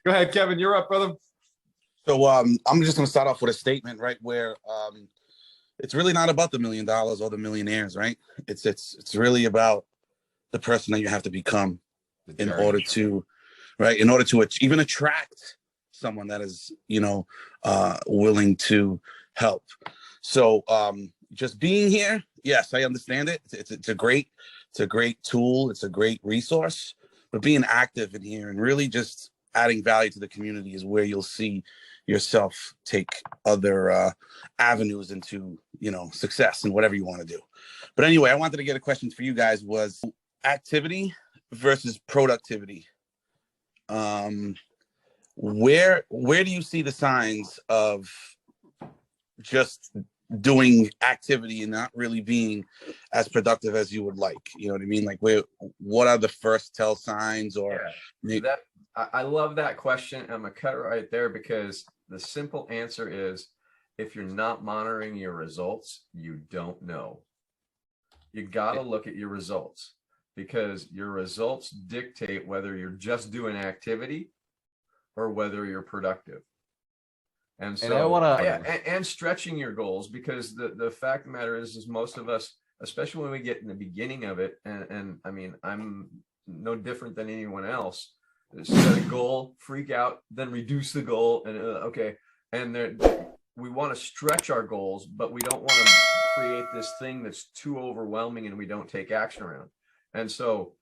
Go ahead, Kevin. You're up, brother. So I'm just going to start off with a statement, right, where it's really not about the $1 million or the millionaires, right? It's really about the person that you have to become in order to even attract someone that is, willing to help. So just being here, yes, I understand it. It's a great tool. It's a great resource, but being active in here and really just adding value to the community is where you'll see yourself take other avenues into, success and whatever you want to do. But anyway, I wanted to get a question for you guys was activity versus productivity. Where do you see the signs of just doing activity and not really being as productive as you would like? You know what I mean? Like, what are the first tell signs? Or I love that question. I'm gonna cut it right there because the simple answer is, if you're not monitoring your results, you don't know. You gotta look at your results, because your results dictate whether you're just doing activity or whether you're productive. And so, I want to, and stretching your goals, because the fact of the matter is most of us, especially when we get in the beginning of it, and I mean, I'm no different than anyone else. Set a goal, freak out, then reduce the goal, and okay, and we want to stretch our goals, but we don't want to create this thing that's too overwhelming and we don't take action around. And so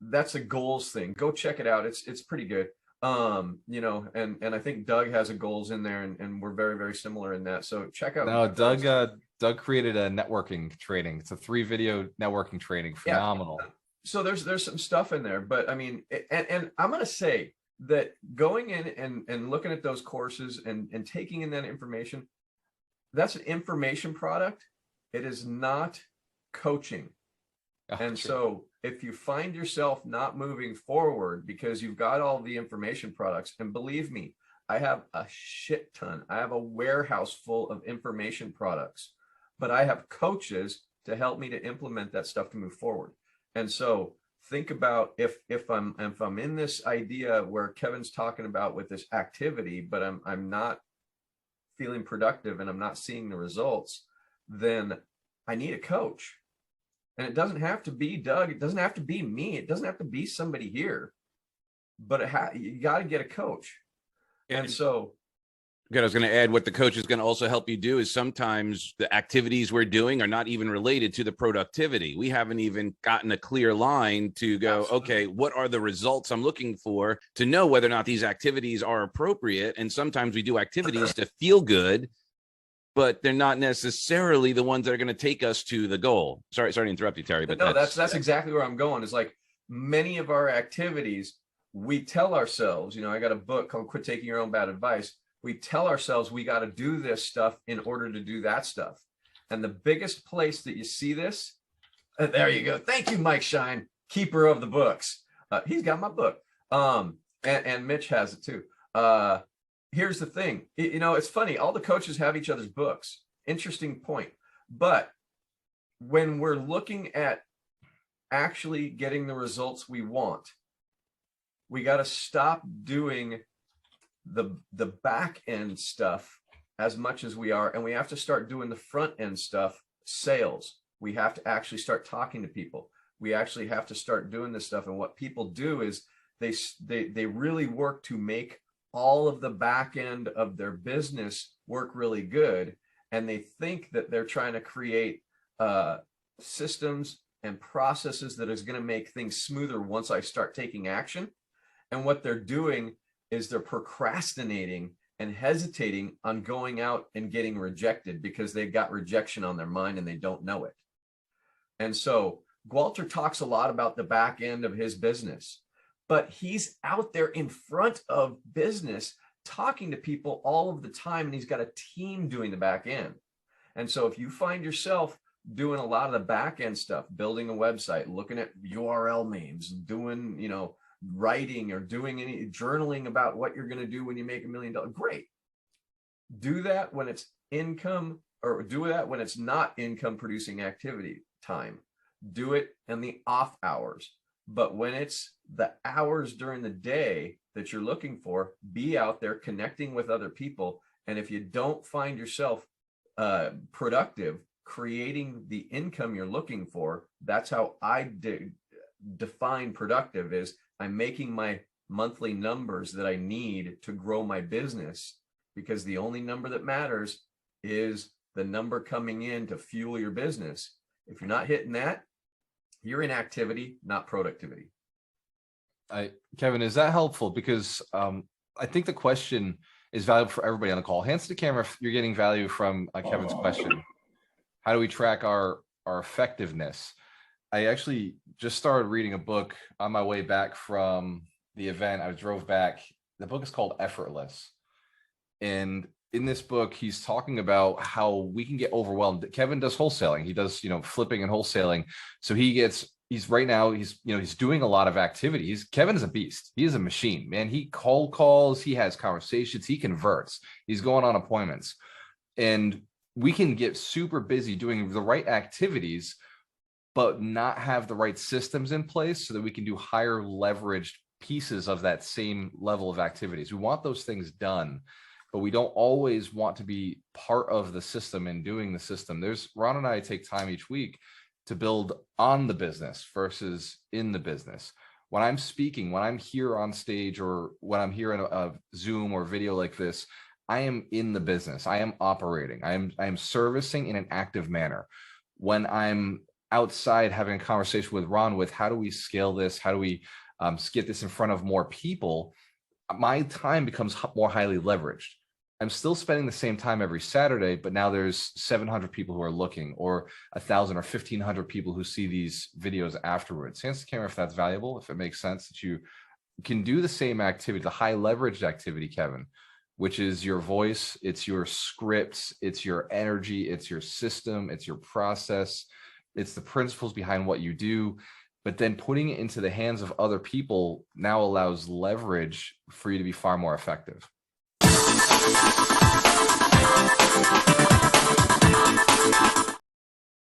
that's a goals thing. Go check it out. It's pretty good. And I think Doug has a goals in there, and we're very, very similar in that. So check out. No, Doug created a networking training. It's a 3-video networking training. Phenomenal. Yeah. So there's some stuff in there, but I mean, and I'm going to say that going in and looking at those courses and taking in that information, that's an information product. It is not coaching. And so if you find yourself not moving forward because you've got all the information products, and believe me, I have a shit ton. I have a warehouse full of information products, but I have coaches to help me to implement that stuff to move forward. And so think about if I'm in this idea where Kevin's talking about with this activity, but I'm not feeling productive and I'm not seeing the results, then I need a coach. And it doesn't have to be Doug. It doesn't have to be me. It doesn't have to be somebody here, but you got to get a coach. And so, I was going to add, what the coach is going to also help you do is sometimes the activities we're doing are not even related to the productivity. We haven't even gotten a clear line to go, okay, what are the results I'm looking for to know whether or not these activities are appropriate? And sometimes we do activities to feel good, but they're not necessarily the ones that are going to take us to the goal. Sorry to interrupt you, Terry, but no, that's exactly where I'm going. Is like many of our activities, we tell ourselves, I got a book called Quit Taking Your Own Bad Advice. We tell ourselves we got to do this stuff in order to do that stuff. And the biggest place that you see this, there you go. Thank you, Mike Shine, keeper of the books. He's got my book. And Mitch has it too. Here's the thing. It's funny. All the coaches have each other's books. Interesting point. But when we're looking at actually getting the results we want, we got to stop doing the back end stuff as much as we are, and we have to start doing the front end stuff. Sales, we have to actually start talking to people. We actually have to start doing this stuff. And what people do is they really work to make all of the back end of their business work really good, and they think that they're trying to create systems and processes that is going to make things smoother once I start taking action. And what they're doing is they're procrastinating and hesitating on going out and getting rejected because they've got rejection on their mind and they don't know it. And so Walter talks a lot about the back end of his business, but he's out there in front of business talking to people all of the time, and he's got a team doing the back end. And so if you find yourself doing a lot of the back end stuff, building a website, looking at URL names, doing, writing or doing any journaling about what you're going to do when you make $1 million, great. Do that when it's income, or do that when it's not income producing activity time. Do it in the off hours. But when it's the hours during the day that you're looking for, be out there connecting with other people. And if you don't find yourself productive, creating the income you're looking for, that's how I define productive. Is I'm making my monthly numbers that I need to grow my business, because the only number that matters is the number coming in to fuel your business. If you're not hitting that, you're in activity, not productivity. Kevin, is that helpful? Because I think the question is valuable for everybody on the call. Hands to the camera if you're getting value from Kevin's question. How do we track our effectiveness? I actually just started reading a book on my way back from the event. I drove back. The book is called Effortless. And in this book, he's talking about how we can get overwhelmed. Kevin does wholesaling. He does, flipping and wholesaling. So he's doing a lot of activities. Kevin is a beast. He is a machine, man. He cold calls, he has conversations, he converts, he's going on appointments. And we can get super busy doing the right activities, but not have the right systems in place so that we can do higher leveraged pieces of that same level of activities. We want those things done, but we don't always want to be part of the system and doing the system. Ron and I take time each week to build on the business versus in the business. When I'm speaking, when I'm here on stage, or when I'm here in a Zoom or video like this, I am in the business. I am operating. I am servicing in an active manner. When I'm outside having a conversation with Ron with how do we scale this? How do we get this in front of more people? My time becomes more highly leveraged. I'm still spending the same time every Saturday, but now there's 700 people who are looking, or 1,000 or 1,500 people who see these videos afterwards. Hands to camera if that's valuable, if it makes sense that you can do the same activity, the high leveraged activity, Kevin, which is your voice, it's your scripts, it's your energy, it's your system, it's your process, it's the principles behind what you do. But then putting it into the hands of other people now allows leverage for you to be far more effective.